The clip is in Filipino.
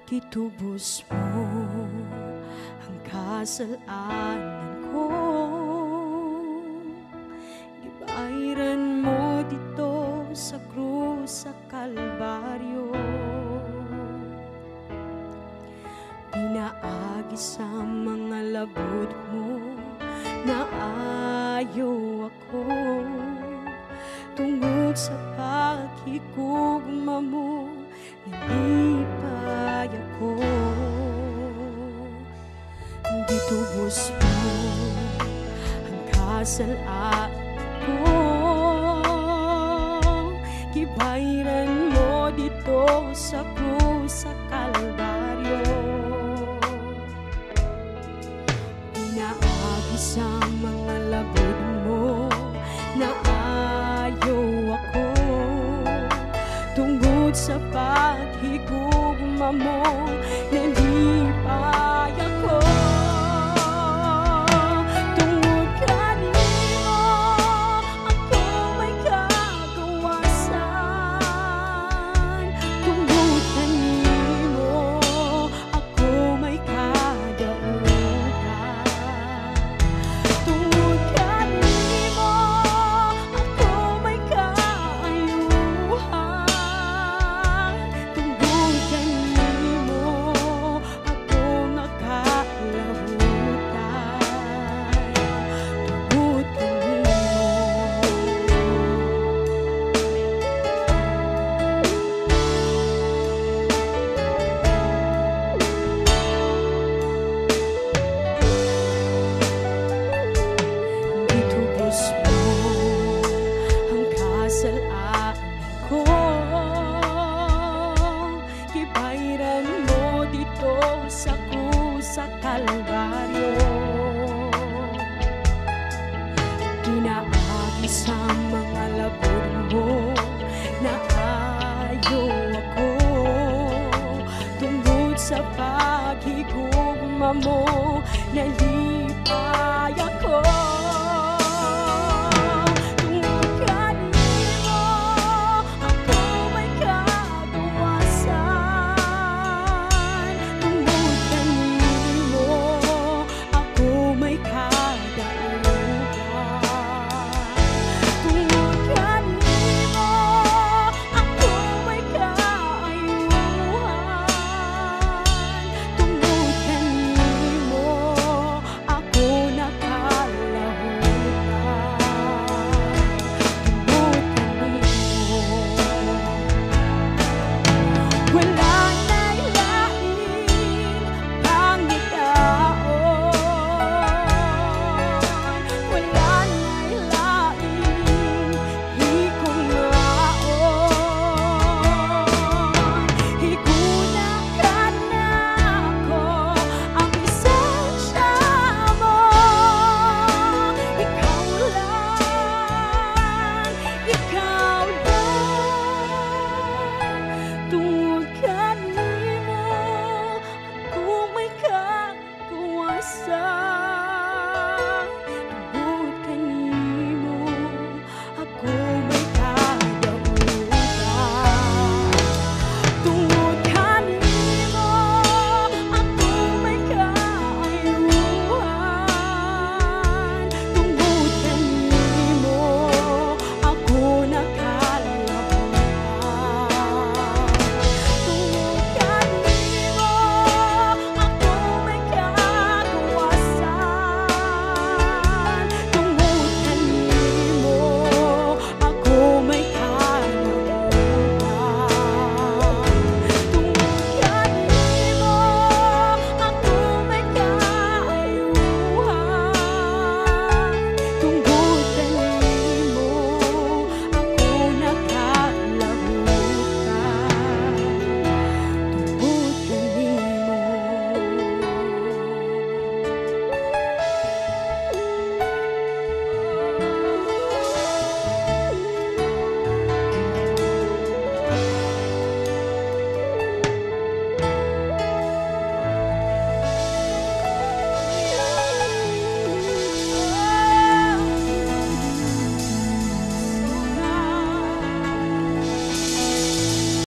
Kitubos mo ang kasalanan ko, gibayran mo dito sa krus sa Kalbaryo. Pinaagi sa mga labod mo na ayaw ako, tungod sa paghigugma mo nalipay ako. Gitubos mo ang kasalanan ko, gibayran mo dito sa krus sa Kalbaryo. Pinaagi sa mga labod mo na ayaw ako, tungod sa paghigugma mo nalipay ako. Tungod kanimo ako may kagawasan, tungod kanimo ako may kadaugan, tungod kanimo ako may kaayuhan, tungod kanimo ako nakalabutan, tungod kanimo. Gitubos mo ang kasalanan ko, gibayran mo dito sa krus sa Kalbaryo. Pinaagi sa mga labod mo na ayaw ako, tungod sa paghigugma mo nalipay ako.